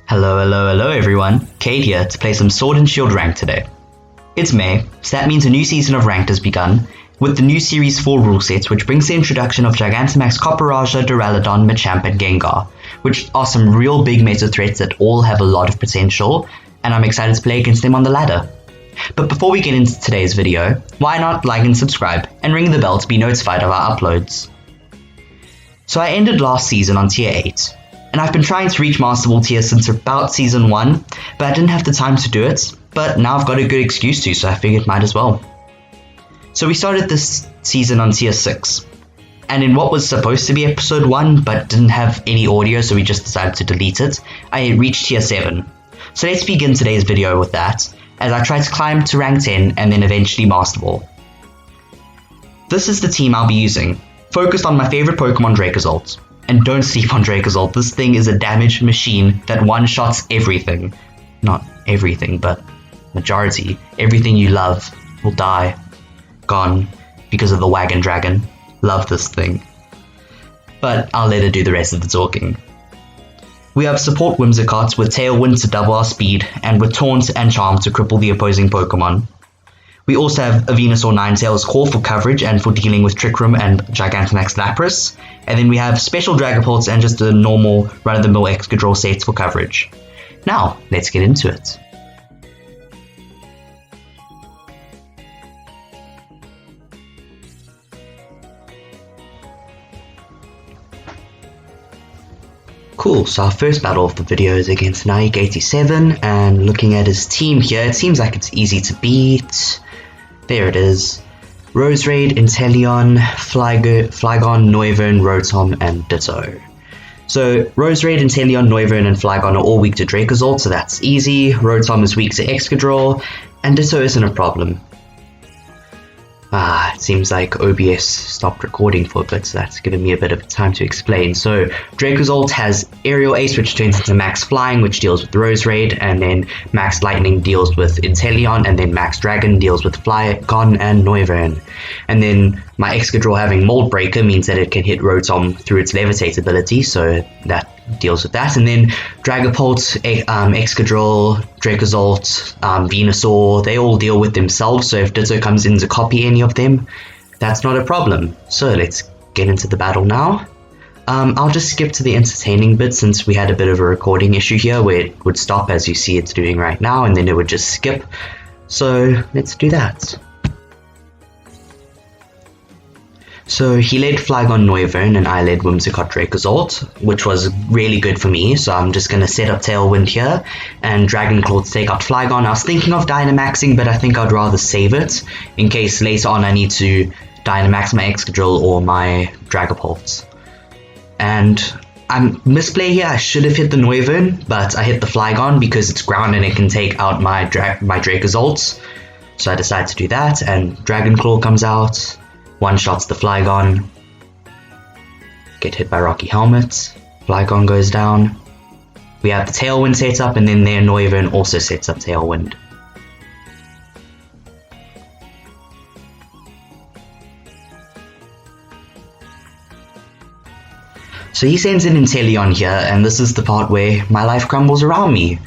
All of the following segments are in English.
Hello everyone, Kade here to play some Sword and Shield Ranked today. It's May, so that means a new season of Ranked has begun, with the new Series 4 rule sets, which brings the introduction of Gigantamax, Copperaja, Duraludon, Machamp and Gengar, which are some real big meta threats that all have a lot of potential, and I'm excited to play against them on the ladder. But before we get into today's video, why not like and subscribe, and ring the bell to be notified of our uploads. So I ended last season on tier 8, and I've been trying to reach Masterball tier since about season 1, but I didn't have the time to do it, but now I've got a good excuse to, so I figured might as well. So we started this season on tier 6, and in what was supposed to be episode 1, but didn't have any audio, so we just decided to delete it, I reached tier 7. So let's begin today's video with that, as I try to climb to rank 10 and then eventually Masterball. This is the team I'll be using, focused on my favorite Pokemon Dracozolt. And don't sleep on Dracozolt, this thing is a damage machine that one-shots everything. Not everything, but majority. Everything you love will die. Gone. Because of the Wagon Dragon. Love this thing. But I'll let it do the rest of the talking. We have support Whimsicott with Tailwind to double our speed, and with Taunt and Charm to cripple the opposing Pokemon. We also have a Venusaur Ninetales Call for coverage and for dealing with Trick Room and Gigantamax Lapras. And then we have Special Dragapults and just a normal run-of-the-mill Excadrill sets for coverage. Now, let's get into it. Cool, so our first battle of the video is against Naik87, and looking at his team here, it seems like it's easy to beat. There it is. Roserade, Inteleon, Flygon, Noivern, Rotom, and Ditto. So Roserade, Inteleon, Noivern, and Flygon are all weak to Dracozolt, so that's easy. Rotom is weak to Excadrill, and Ditto isn't a problem. It seems like OBS stopped recording for a bit, so that's given me a bit of time to explain. So Dracozolt has Aerial Ace, which turns into Max Flying, which deals with Roserade, and then Max Lightning deals with Inteleon, and then Max Dragon deals with Flygon and Noivern. And then my Excadrill having Mold Breaker means that it can hit Rotom through its Levitate ability, so that deals with that. And then Dragapult, Excadrill, Dracozolt, Venusaur, they all deal with themselves, so if Ditto comes in to copy any of them, that's not a problem. So let's get into the battle now. I'll just skip to the entertaining bit since we had a bit of a recording issue here where it would stop as you see it's doing right now, and then it would just skip. So let's do that. So he led Flygon Noivern and I led Whimsicott Dracozolt, which was really good for me, so I'm just going to set up Tailwind here and Dragon Claw to take out Flygon. I was thinking of Dynamaxing, but I think I'd rather save it in case later on I need to Dynamax my Excadrill or my Dragapult. And I'm misplay here, I should have hit the Noivern, but I hit the Flygon because it's ground and it can take out my Dracozolt. So I decided to do that, and Dragon Claw comes out. One-shots the Flygon, get hit by Rocky Helmet, Flygon goes down. We have the Tailwind set up, and then their Noivern also sets up Tailwind. So he sends in Inteleon here, and this is the part where my life crumbles around me.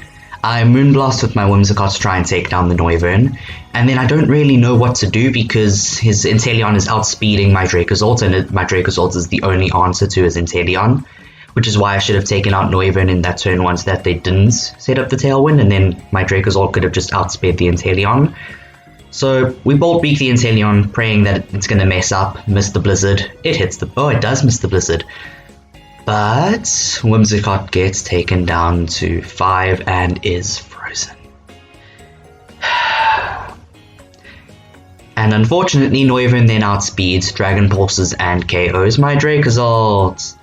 I Moonblast with my Whimsicott to try and take down the Noivern, and then I don't really know what to do because his Inteleon is outspeeding my Dracozolt, and my Dracozolt is the only answer to his Inteleon, which is why I should have taken out Noivern in that turn once that they didn't set up the Tailwind, and then my Dracozolt could have just outsped the Inteleon. So we bolt beak the Inteleon, praying that it's going to mess up, miss the Blizzard. It hits the... oh, it does miss the Blizzard. But Whimsicott gets taken down to 5 and is frozen. And unfortunately, Noivern then outspeeds, Dragon Pulses, and KOs my Dracozolt.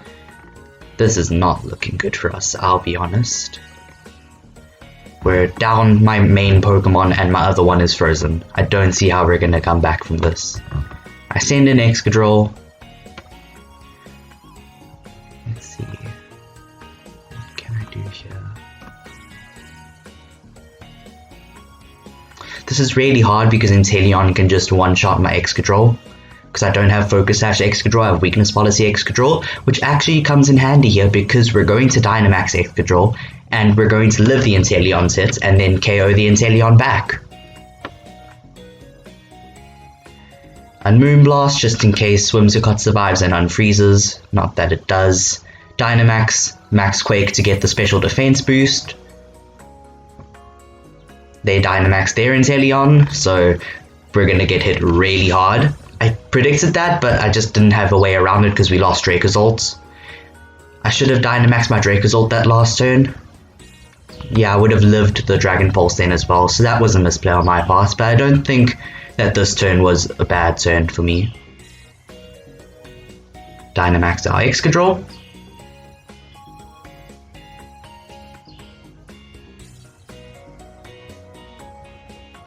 This is not looking good for us, I'll be honest. We're down my main Pokemon and my other one is frozen. I don't see how we're going to come back from this. I send in Excadrill. Let's see. What can I do here? This is really hard because Inteleon can just one-shot my Excadrill. Because I don't have Focus Sash Excadrill, I have Weakness Policy Excadrill, which actually comes in handy here because we're going to Dynamax Excadrill, and we're going to live the Inteleon's hit and then KO the Inteleon back. And Moonblast, just in case Whimsicott survives and unfreezes, not that it does. Dynamax, Max Quake to get the special defense boost. They Dynamax their Inteleon, so we're gonna get hit really hard. I predicted that, but I just didn't have a way around it because we lost Dracozolt. I should have Dynamaxed my Dracozolt that last turn. Yeah, I would have lived the Dragon Pulse then as well, so that was a misplay on my part, but I don't think that this turn was a bad turn for me. Dynamax our Excadrill.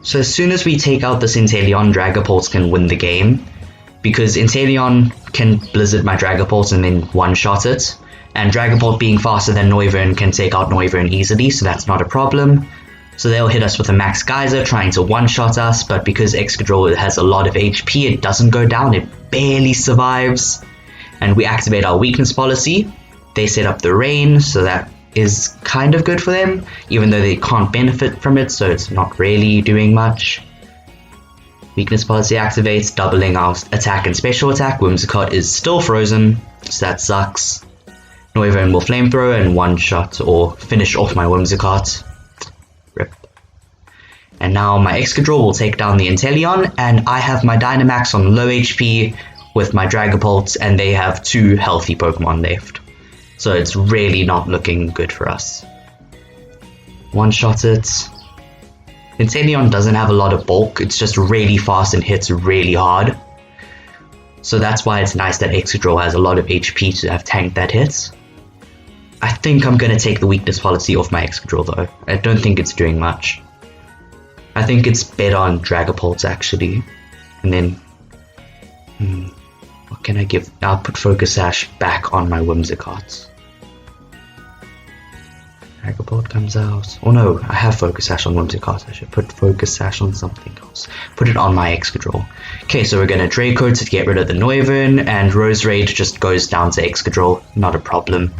So as soon as we take out this Inteleon, Dragapult can win the game, because Inteleon can Blizzard my Dragapult and then one-shot it, and Dragapult being faster than Noivern can take out Noivern easily, so that's not a problem. So they'll hit us with a Max Geyser trying to one-shot us, but because Excadrill has a lot of HP, it doesn't go down, it barely survives. And we activate our weakness policy. They set up the rain, so that is kind of good for them, even though they can't benefit from it, so it's not really doing much. Weakness policy activates, doubling our attack and special attack. Whimsicott is still frozen, so that sucks. Noivern will flamethrower and one-shot or finish off my Whimsicott. Rip. And now my Excadrill will take down the Inteleon, and I have my Dynamax on low HP with my Dragapult, and they have 2 healthy Pokemon left. So it's really not looking good for us. One-shot it. Inteleon doesn't have a lot of bulk, it's just really fast and hits really hard. So that's why it's nice that Excadrill has a lot of HP to have tanked that hit. I think I'm going to take the weakness policy off my Excadrill though. I don't think it's doing much. I think it's better on Dragapult actually. And then... what can I give? I'll put Focus Sash back on my Whimsicott. Dragapult comes out. Oh no, I have Focus Sash on Whimsicott. I should put Focus Sash on something else. Put it on my Excadrill. Okay, so we're going to Draco to get rid of the Noivern, and Roserade just goes down to Excadrill. Not a problem.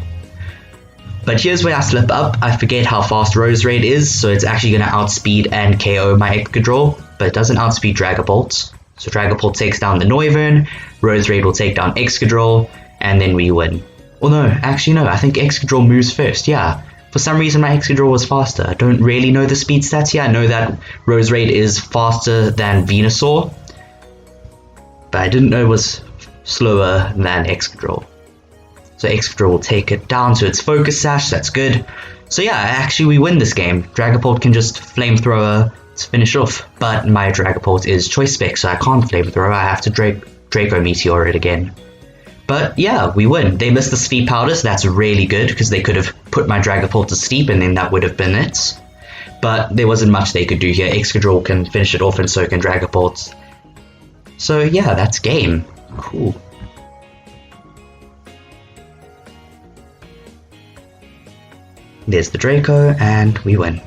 But here's where I slip up. I forget how fast Roserade is, so it's actually going to outspeed and KO my Excadrill, but it doesn't outspeed Dragapult. So Dragapult takes down the Noivern, Roserade will take down Excadrill, and then we win. Oh no, actually no, I think Excadrill moves first, yeah. For some reason my Excadrill was faster. I don't really know the speed stats here. I know that Roserade is faster than Venusaur, but I didn't know it was slower than Excadrill. So Excadrill will take it down to its Focus Sash, that's good. So yeah, actually we win this game. Dragapult can just Flamethrower to finish off, but my Dragapult is Choice Spec, so I can't Flamethrower, I have to Draco Meteor it again. But yeah, we win. They missed the Sleep Powder, so that's really good, because they could have put my Dragapult to sleep and then that would have been it. But there wasn't much they could do here. Excadrill can finish it off and so can Dragapult. So yeah, that's game. Cool. There's the Draco, and we win.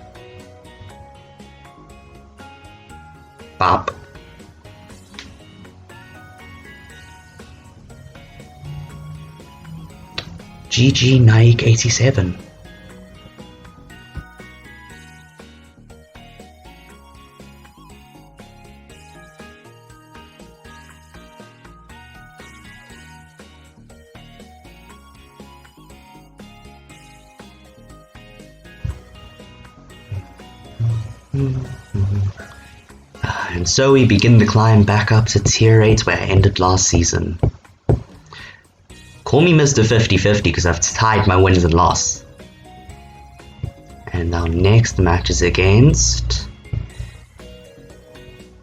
Bop. GG Nike 87. And so we begin the climb back up to tier 8 where I ended last season. Call me Mr. 50-50 because I've tied my wins and loss. And our next match is against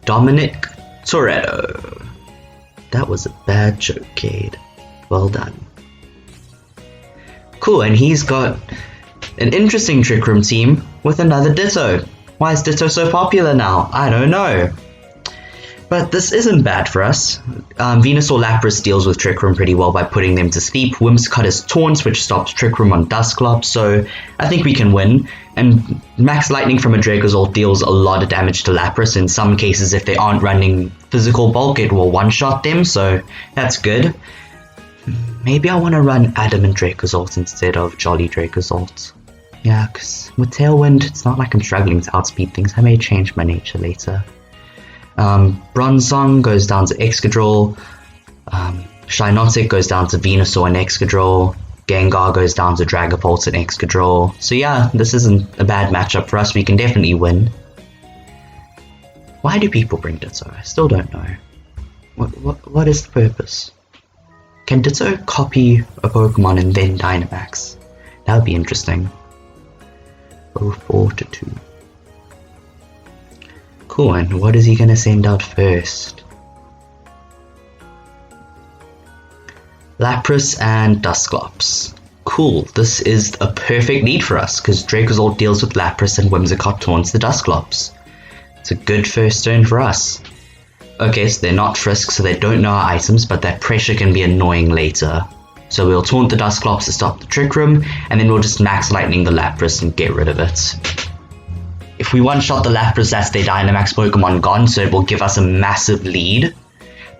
Dominic Toretto. That was a bad joke, Kade. Well done. Cool, and he's got an interesting Trick Room team with another Ditto. Why is Ditto so popular now? I don't know. But this isn't bad for us. Venusaur Lapras deals with Trick Room pretty well by putting them to sleep. Whimsicott has Taunt, which stops Trick Room on Dusclops, so I think we can win. And Max Lightning from a Dracozolt deals a lot of damage to Lapras. In some cases, if they aren't running physical bulk, it will one-shot them, so that's good. Maybe I want to run Adamant Dracozolt instead of Jolly Dracozolt. Yeah, because with Tailwind, it's not like I'm struggling to outspeed things. I may change my nature later. Bronzong goes down to Excadrill. Shinotic goes down to Venusaur and Excadrill. Gengar goes down to Dragapult and Excadrill. So yeah, this isn't a bad matchup for us. We can definitely win. Why do people bring Ditto? I still don't know. What is the purpose? Can Ditto copy a Pokemon and then Dynamax? That would be interesting. 04 to 2. Cool, and what is he gonna send out first? Lapras and Dusclops. Cool, this is a perfect lead for us, because Dracozolt deals with Lapras and Whimsicott taunts the Dusclops. It's a good first turn for us. Okay, so they're not Frisk, so they don't know our items, but that pressure can be annoying later. So we'll taunt the Dusclops to stop the Trick Room, and then we'll just Max Lightning the Lapras and get rid of it. If we one-shot the Lapras, that's their Dynamax Pokemon gone, so it will give us a massive lead.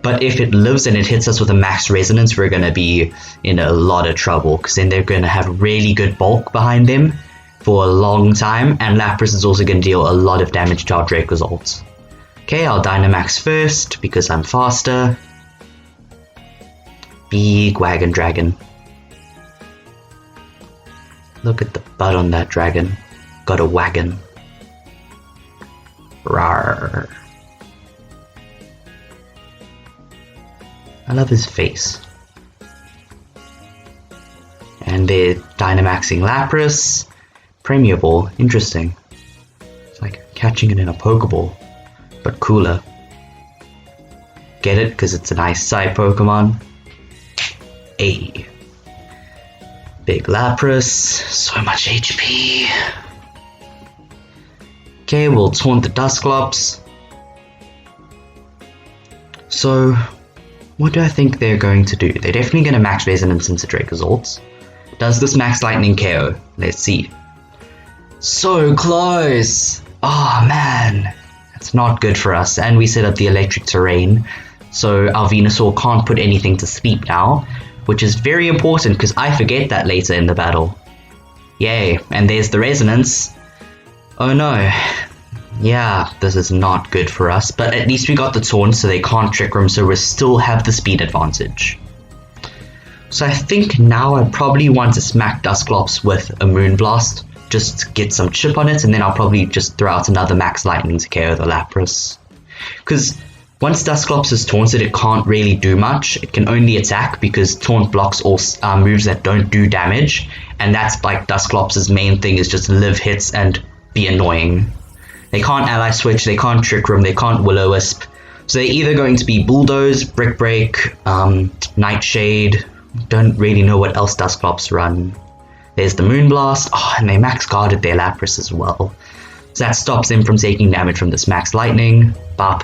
But if it lives and it hits us with a Max Resonance, we're going to be in a lot of trouble, because then they're going to have really good bulk behind them for a long time, and Lapras is also going to deal a lot of damage to our Dracozolt. Okay, I'll Dynamax first, because I'm faster. Big Wagon Dragon. Look at the butt on that dragon. Got a wagon. Rawr. I love his face. And they're Dynamaxing Lapras. Premier Ball, interesting. It's like catching it in a Pokeball, but cooler. Get it? Because it's a nice side Pokemon. A. Big Lapras, so much HP. Okay, we'll taunt the Dusclops. So, what do I think they're going to do? They're definitely going to Max Resonance into Dracozolt. Does this Max Lightning KO? Let's see. So close! Oh man, that's not good for us. And we set up the Electric Terrain, so our Venusaur can't put anything to sleep now, which is very important because I forget that later in the battle. Yay, and there's the Resonance. Oh no. Yeah, this is not good for us, but at least we got the taunt so they can't Trick Room, so we still have the speed advantage. So I think now I probably want to smack Dusclops with a Moonblast, just to get some chip on it, and then I'll probably just throw out another Max Lightning to KO the Lapras. Because once Dusclops is taunted, it can't really do much. It can only attack because taunt blocks all moves that don't do damage, and that's like Dusclops' main thing, is just live hits and be annoying. They can't Ally Switch, they can't Trick Room, they can't Will-O-Wisp. So they're either going to be Bulldoze, Brick Break, Nightshade. Don't really know what else Dusclops run. There's the Moonblast. Oh, and they Max Guarded their Lapras as well. So that stops them from taking damage from this Max Lightning. Bop.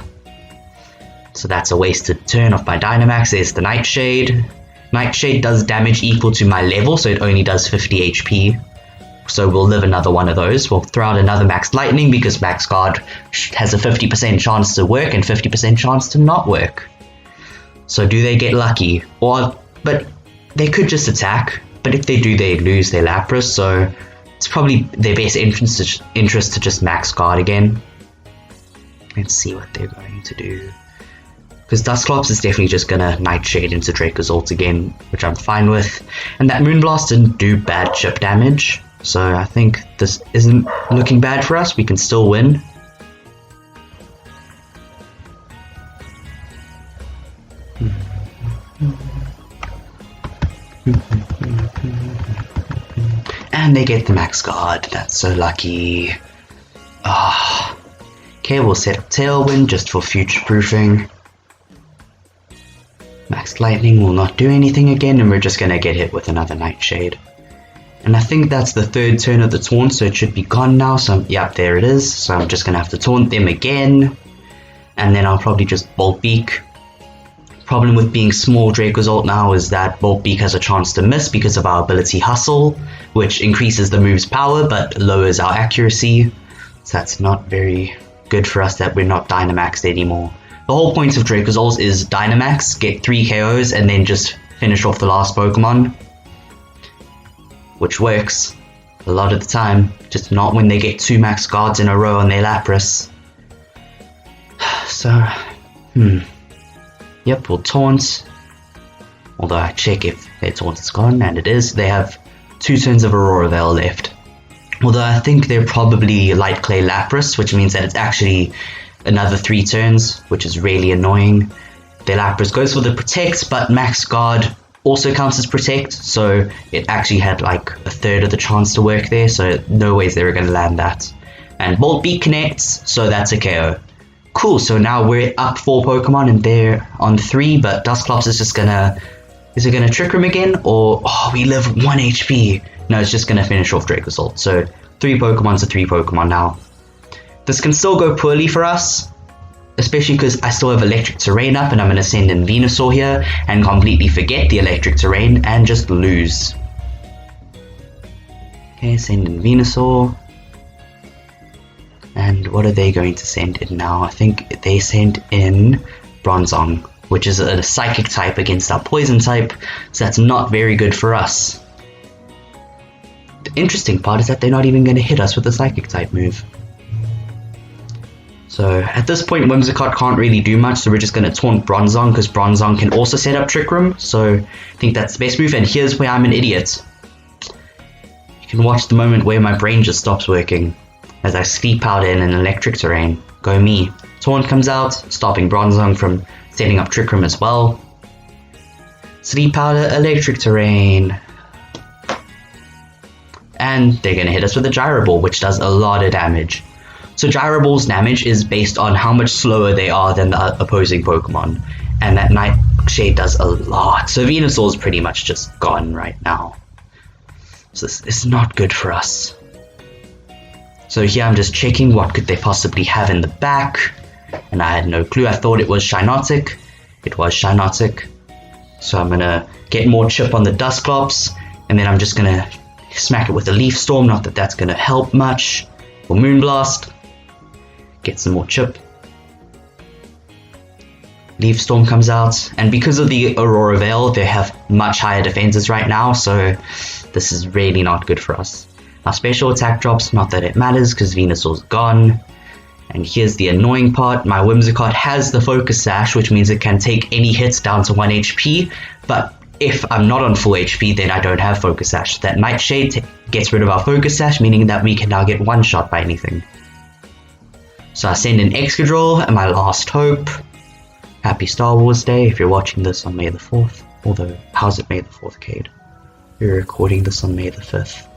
So that's a wasted turn off my Dynamax. There's the Nightshade. Nightshade does damage equal to my level, so it only does 50 HP. So we'll live another one of those. We'll throw out another Max Lightning because Max Guard has a 50% chance to work and 50% chance to not work. So do they get lucky? But they could just attack. But if they do, they lose their Lapras. So it's probably their best interest to just Max Guard again. Let's see what they're going to do. Because Dusclops is definitely just going to Nightshade into Dracozolt again, which I'm fine with. And that Moonblast didn't do bad chip damage. So I think this isn't looking bad for us. We can still win. And they get the Max Guard. That's so lucky. Okay, we'll set up Tailwind just for future proofing. Max Lightning will not do anything again, and we're just going to get hit with another Nightshade. And I think that's the third turn of the taunt, so it should be gone now. So, yep, there it is. So I'm just going to have to taunt them again. And then I'll probably just Bolt Beak. Problem with being small Dracozolt now is that Bolt Beak has a chance to miss because of our ability Hustle, which increases the move's power but lowers our accuracy. So that's not very good for us that we're not Dynamaxed anymore. The whole point of Dracozolt is Dynamax, get 3 KOs, and then just finish off the last Pokemon. Which works. a lot of the time, just not when they get 2 max guards in a row on their Lapras. So, yep, we'll taunt. Although I check if their taunt is gone, and it is. They have 2 turns of Aurora Veil left. Although I think they're probably Light Clay Lapras, which means that it's actually another 3 turns, which is really annoying. Their Lapras goes for the Protect, but Max Guard also counts as Protect, so it actually had like a third of the chance to work there, so no ways they were going to land that. And Bolt Beat connects, so that's a KO. Cool, so now we're up 4 Pokemon and they're on 3, but Dusclops is just gonna... Is it gonna Trick Room again? Or, oh, we live 1 HP. No, it's just gonna finish off Dracozolt. So 3 Pokemon to 3 Pokemon now. This can still go poorly for us, especially because I still have Electric Terrain up, and I'm gonna send in Venusaur here and completely forget the Electric Terrain and just lose. Okay, send in Venusaur. And what are they going to send in now? I think they send in Bronzong, which is a Psychic type against our Poison type, so that's not very good for us. The interesting part is that they're not even going to hit us with the Psychic type move. So at this point, Whimsicott can't really do much, so we're just going to taunt Bronzong, because Bronzong can also set up Trick Room, so I think that's the best move, and here's where I'm an idiot. You can watch the moment where my brain just stops working, as I Sleep Powder in an Electric Terrain. Go me. Taunt comes out, stopping Bronzong from setting up Trick Room as well. Sleep Powder, Electric Terrain. And they're going to hit us with a Gyro Ball, which does a lot of damage. So Gyro Ball's damage is based on how much slower they are than the opposing Pokemon. And that Nightshade does a lot. So Venusaur is pretty much just gone right now. So this is not good for us. So here I'm just checking what could they possibly have in the back. And I had no clue. I thought it was Shinotic. It was Shinotic. So I'm going to get more chip on the Dusclops. And then I'm just going to smack it with a Leaf Storm. Not that that's going to help much. Or Moonblast. Get some more chip. Leaf Storm comes out. And because of the Aurora Veil, they have much higher defenses right now. So this is really not good for us. Our special attack drops, not that it matters because Venusaur's gone. And here's the annoying part, my Whimsicott has the Focus Sash, which means it can take any hits down to 1 HP, but if I'm not on full HP, then I don't have Focus Sash. That Nightshade gets rid of our Focus Sash, meaning that we can now get one-shot by anything. So I send in Excadrill, and my last hope. Happy Star Wars Day if you're watching this on May the 4th. Although, how's it May the 4th, Kade? We're recording this on May the 5th.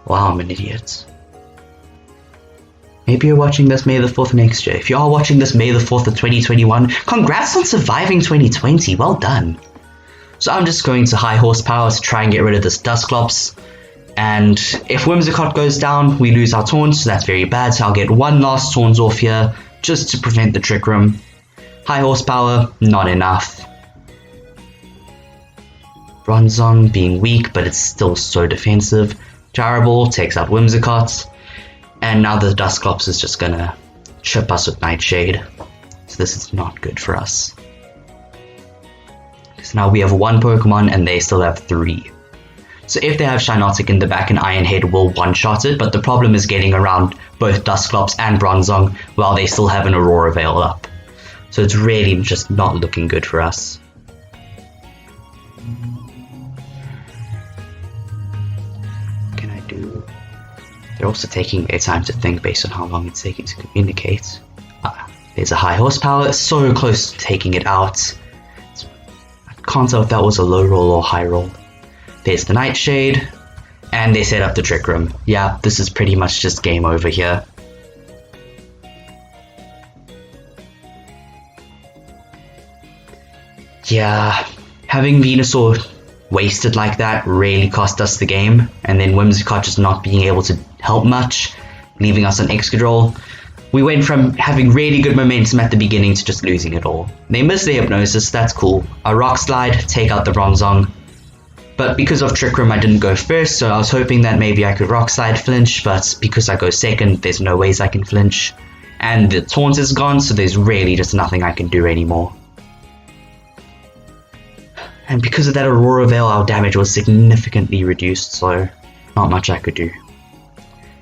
Wow, I'm an idiot. Maybe you're watching this May the 4th next year. If you are watching this May the 4th of 2021, congrats on surviving 2020. Well done. So I'm just going to High Horsepower to try and get rid of this Dusclops. And if Whimsicott goes down, we lose our taunt, so that's very bad. So I'll get one last taunt off here, just to prevent the Trick Room. High Horsepower, not enough. Bronzong being weak, but it's still so defensive. Gyro Ball takes out Whimsicott. And now the Dusclops is just gonna chip us with Nightshade. So this is not good for us. Because now we have 1 Pokemon and they still have 3. So if they have Shinotic in the back, an Iron Head will one-shot it, but the problem is getting around both Dusclops and Bronzong while they still have an Aurora Veil up. So it's really just not looking good for us. What can I do? They're also taking their time to think based on how long it's taking to communicate. There's a High Horsepower, so close to taking it out. I can't tell if that was a low roll or high roll. There's the Nightshade, and they set up the Trick Room. Yeah, this is pretty much just game over here. Yeah, having Venusaur wasted like that really cost us the game, and then Whimsicott just not being able to help much, leaving us on Excadrill. We went from having really good momentum at the beginning to just losing it all. They missed the Hypnosis, that's cool. A Rock Slide, take out the Bronzong. But because of Trick Room I didn't go first, so I was hoping that maybe I could Rock Slide flinch, but because I go second, there's no ways I can flinch. And the taunt is gone, so there's really just nothing I can do anymore. And because of that Aurora Veil, our damage was significantly reduced, so not much I could do.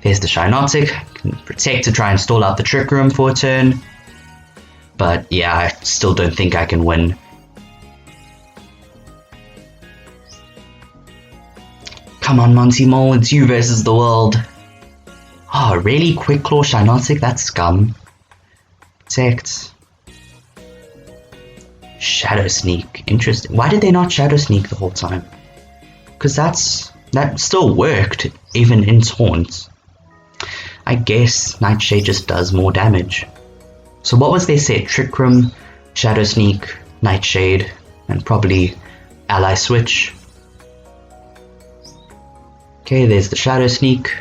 There's the Shinotic. Can protect to try and stall out the Trick Room for a turn. But yeah, I still don't think I can win. Come on, Monty Mole, it's you versus the world. Oh, really? Quick Claw Shinotic? That's scum. Protect. Shadow Sneak. Interesting. Why did they not Shadow Sneak the whole time? Because that still worked, even in Taunt. I guess Nightshade just does more damage. So what was their set? Trick Room, Shadow Sneak, Nightshade, and probably Ally Switch. Okay, there's the Shadow Sneak.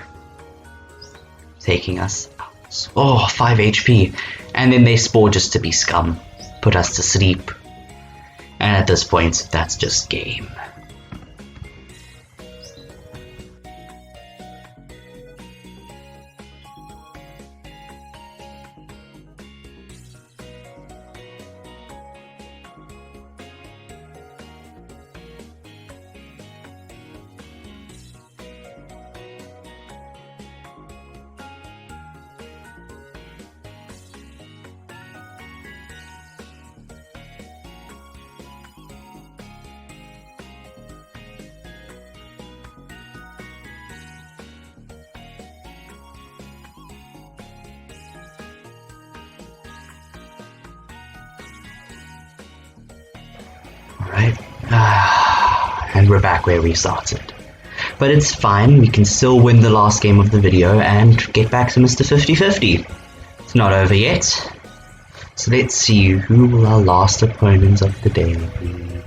Taking us out. Oh, 5 HP. And then they Spore just to be scum. Put us to sleep. And at this point, that's just game. Alright, and we're back where we started. But it's fine, we can still win the last game of the video and get back to Mr. 50-50. It's not over yet. So let's see, who will our last opponent of the day be?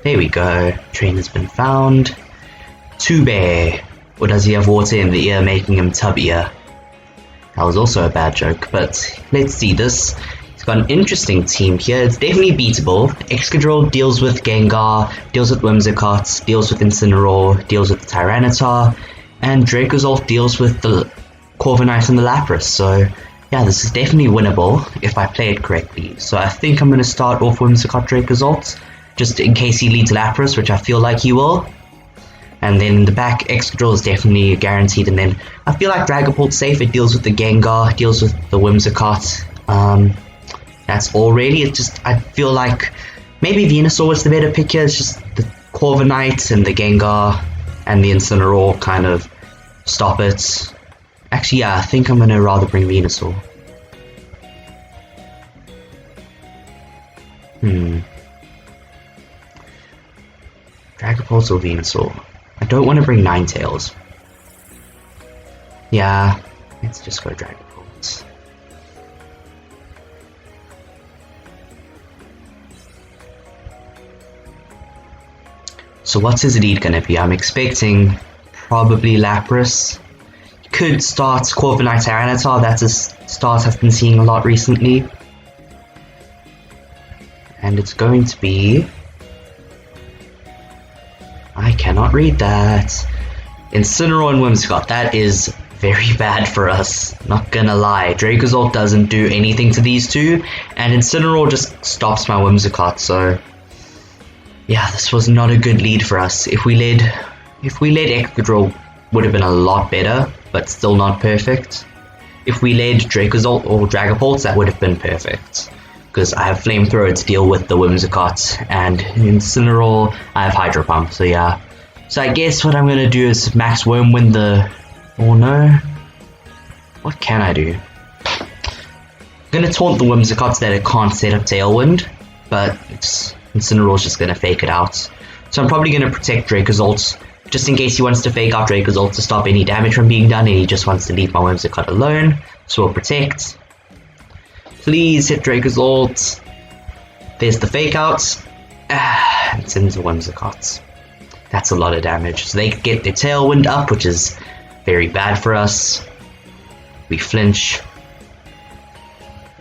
There we go, trainer's been found. Two Bear. Or does he have water in the ear making him tub ear? That was also a bad joke, but let's see this. He's got an interesting team here. It's definitely beatable. Excadrill deals with Gengar, deals with Whimsicott, deals with Incineroar, deals with the Tyranitar, and Dracozolt deals with the Corviknight and the Lapras. So yeah, this is definitely winnable if I play it correctly. So I think I'm going to start off Whimsicott Dracozolt, just in case he leads Lapras, which I feel like he will. And then in the back, Excadrill is definitely guaranteed. And then I feel like Dragapult's safe. It deals with the Gengar, deals with the Whimsicott. That's all really. It's just, I feel like maybe Venusaur was the better pick here. It's just the Corviknight and the Gengar and the Incineroar kind of stop it. Actually, yeah, I think I'm going to rather bring Venusaur. Dragapult or Venusaur? I don't want to bring Ninetales. Yeah, let's just go Dragapult. So what's his lead going to be? I'm expecting probably Lapras. He could start Corviknight Tyranitar. That's a start I've been seeing a lot recently. And it's going to be... I cannot read that. Incineroar and Whimsicott. That is very bad for us. Not gonna lie. Dracozolt doesn't do anything to these two, and Incineroar just stops my Whimsicott. So yeah, this was not a good lead for us. If we led Excadrill, would have been a lot better, but still not perfect. If we led Dracozolt or Dragapult, that would have been perfect. Because I have Flamethrower to deal with the Whimsicott, and Incineroar, I have Hydro Pump, so yeah. So I guess what I'm going to do is Max Wormwind the... Oh no. What can I do? I'm going to taunt the Whimsicott so that it can't set up Tailwind, but Incineroar's just going to fake it out. So I'm probably going to protect Dracozolt, just in case he wants to fake out Dracozolt to stop any damage from being done, and he just wants to leave my Whimsicott alone. So we'll protect. Please hit Dracozolt. There's the fake out. It's into Whimsicott. That's a lot of damage. So they get their Tailwind up, which is very bad for us. We flinch.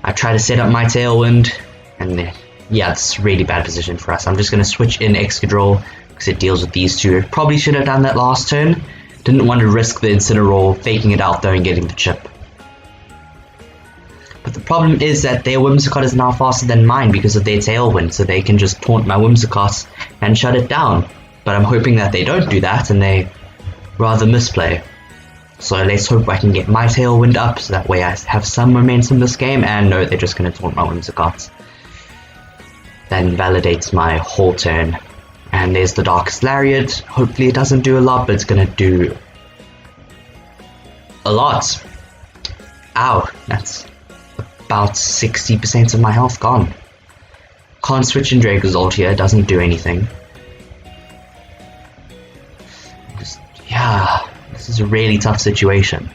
I try to set up my Tailwind, and then, yeah, it's a really bad position for us. I'm just going to switch in Excadrill because it deals with these two. Probably should have done that last turn. Didn't want to risk the Incineroar faking it out though and getting the chip. But the problem is that their Whimsicott is now faster than mine because of their Tailwind, so they can just taunt my Whimsicott and shut it down. But I'm hoping that they don't do that and they rather misplay. So let's hope I can get my Tailwind up so that way I have some momentum this game. And no, they're just going to taunt my Whimsicott. That invalidates my whole turn. And there's the Darkest Lariat. Hopefully it doesn't do a lot, but it's going to do a lot. Ow, that's about 60% of my health gone. Can't switch in Dracozolt here, doesn't do anything. Yeah, this is a really tough situation.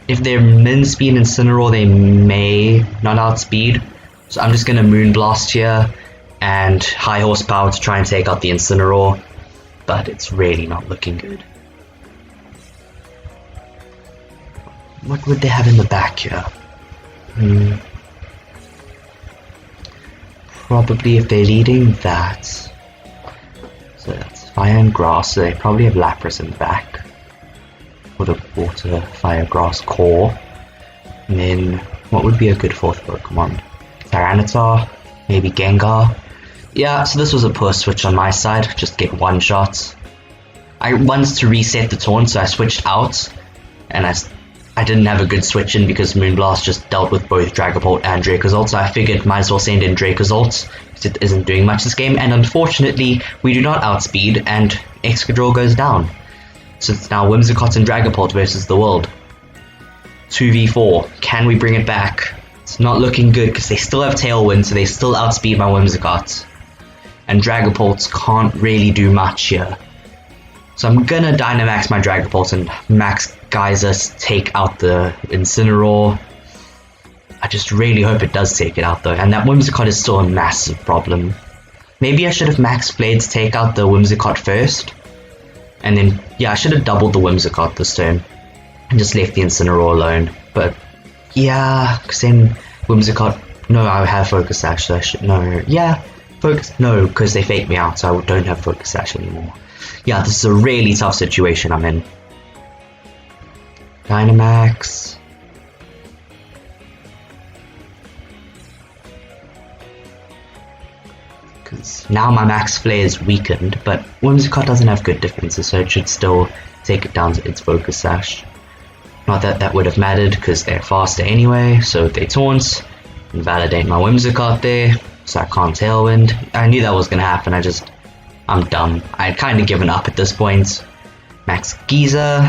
If they're min speed Incineroar, they may not outspeed. So I'm just going to Moonblast here and high horsepower to try and take out the Incineroar. But it's really not looking good. What would they have in the back here? Probably if they're leading that. So that's Fire and Grass, so they probably have Lapras in the back. For the Water, Fire, Grass core. And then, what would be a good fourth Pokemon? Tyranitar, maybe Gengar. Yeah, so this was a poor switch on my side, just get one shot. I wanted to reset the taunt, so I switched out. And I didn't have a good switch in because Moonblast just dealt with both Dragapult and Dracozolt, so I figured might as well send in Dracozolt because it isn't doing much this game, and unfortunately we do not outspeed and Excadrill goes down. So it's now Whimsicott and Dragapult versus the world. 2v4, can we bring it back? It's not looking good because they still have Tailwind, so they still outspeed my Whimsicott. And Dragapult can't really do much here. So I'm gonna Dynamax my Dragapult and Max Geyser take out the Incineroar. I just really hope it does take it out though, and that Whimsicott is still a massive problem. Maybe I should have Max Flared to take out the Whimsicott first. And then, yeah, I should have doubled the Whimsicott this turn. And just left the Incineroar alone. But, yeah, because then Whimsicott... No, I have Focus Sash, so I should... No, yeah, Focus... No, because they faked me out, so I don't have Focus Sash anymore. Yeah, this is a really tough situation I'm in. Dynamax. Because now my Max Flare is weakened, but Whimsicott doesn't have good defenses, so it should still take it down to its Focus Sash. Not that that would have mattered, because they're faster anyway, so if they taunt, invalidate my Whimsicott there, so I can't Tailwind. I knew that was going to happen, I'm dumb. I had kind of given up at this point. Max Geyser,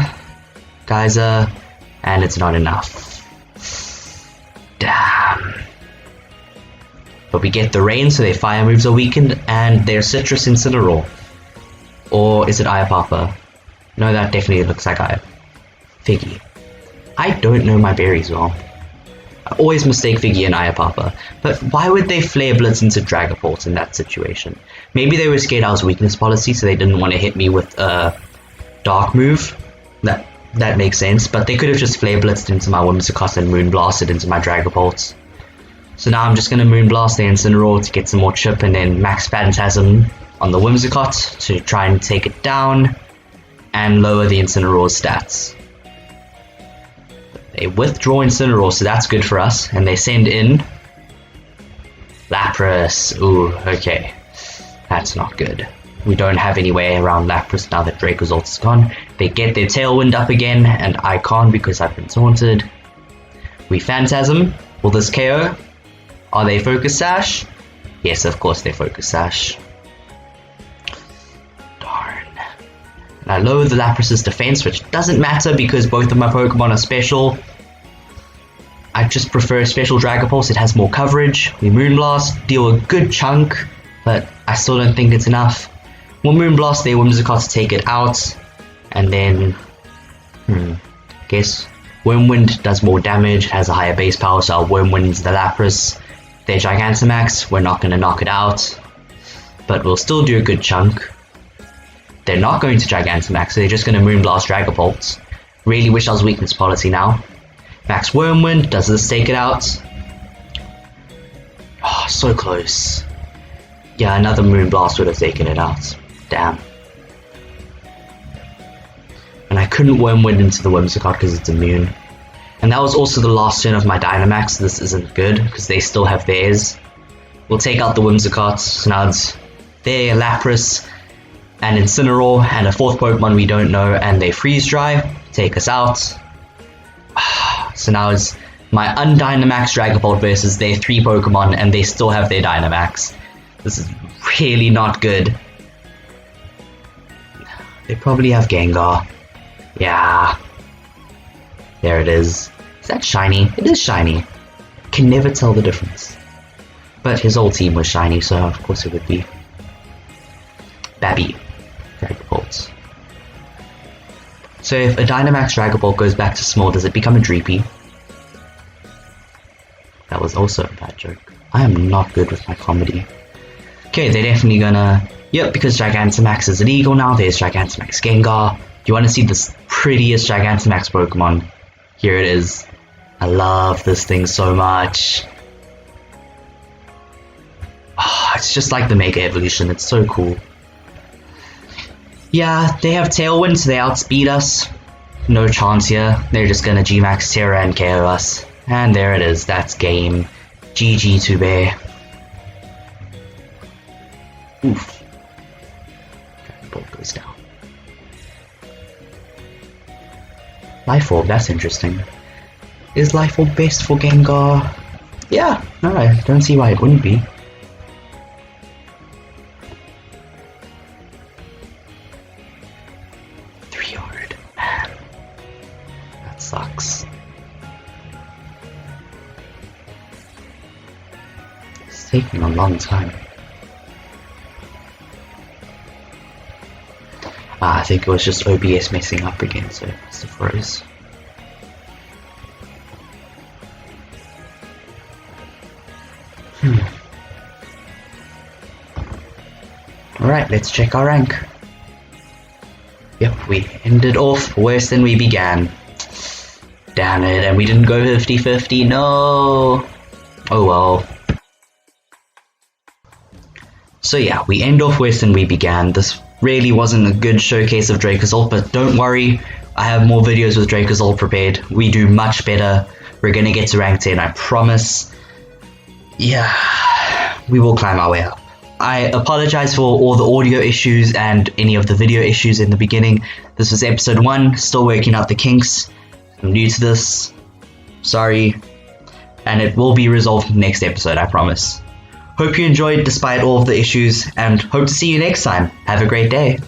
and it's not enough. Damn. But we get the rain, so their fire moves are weakened, and their Citrus Incineroar. Or is it Iapapa? No, that definitely looks like Figgy. I don't know my berries well. I always mistake Figgy and Iapapa, but why would they Flare Blitz into Dragapult in that situation? Maybe they were scared I was weakness policy, so they didn't want to hit me with a Dark move. That makes sense, but they could have just Flare Blitzed into my Whimsicott and Moonblasted into my Dragapult. So now I'm just going to Moonblast the Incineroar to get some more chip, and then Max Phantasm on the Whimsicott to try and take it down and lower the Incineroar's stats. They withdraw Incineroar, so that's good for us, and they send in Lapras. Ooh, okay. That's not good. We don't have any way around Lapras now that Dracozolt is gone. They get their Tailwind up again, and I can't because I've been taunted. We Phantasm. Will this KO? Are they Focus Sash? Yes, of course they Focus Sash. Darn. And I lower the Lapras's defense, which doesn't matter because both of my Pokemon are special. I just prefer Special Dragapult, it has more coverage. We Moonblast, deal a good chunk, but I still don't think it's enough. We'll Moonblast their Whimsicott to take it out, and then, I guess Wormwind does more damage, has a higher base power, so I'll Wormwind into the Lapras. Their Gigantamax, we're not going to knock it out, but we'll still do a good chunk. They're not going to Gigantamax, so they're just going to Moonblast Dragapult. Really wish I was weakness policy now. Max Wormwind, does this take it out? Oh, so close. Yeah, another Moonblast would have taken it out. Damn. And I couldn't Wormwind into the Whimsicott because it's immune. And that was also the last turn of my Dynamax, so this isn't good, because they still have theirs. We'll take out the Whimsicott, so now it's their Lapras, and Incineroar, and a fourth Pokemon we don't know, and they Freeze Dry, take us out. So now it's my Undynamax Dragapult versus their 3 Pokemon, and they still have their Dynamax. This is really not good. They probably have Gengar. Yeah. There it is. Is that shiny? It is shiny. Can never tell the difference. But his whole team was shiny, so of course it would be. Babby. Dragapult. So if a Dynamax Dragapult goes back to small, does it become a Dreepy? That was also a bad joke. I am not good with my comedy. Okay, they're definitely gonna... Yep, because Gigantamax is illegal now, there's Gigantamax Gengar. You want to see this prettiest Gigantamax Pokemon? Here it is. I love this thing so much. Oh, it's just like the Mega Evolution, it's so cool. Yeah, they have Tailwind, so they outspeed us. No chance here. They're just gonna G-Max Terra and KO us. And there it is, that's game. GG to Bear. Oof. Ball goes down. Life Orb, that's interesting. Is Life Orb best for Gengar? Yeah, no, I don't see why it wouldn't be. Man, that sucks. It's taking a long time. I think it was just OBS messing up again, so it's the froze. Alright, let's check our rank. Yep, we ended off worse than we began. Damn it, and we didn't go 50-50, no! Oh well. So yeah, we end off worse than we began. This really wasn't a good showcase of Dracozolt, but don't worry, I have more videos with Dracozolt prepared. We do much better. We're gonna get to rank 10, I promise. Yeah, we will climb our way up. I apologize for all the audio issues and any of the video issues in the beginning. This was episode 1, still working out the kinks. I'm new to this, sorry. And it will be resolved next episode, I promise. Hope you enjoyed despite all of the issues, and hope to see you next time. Have a great day.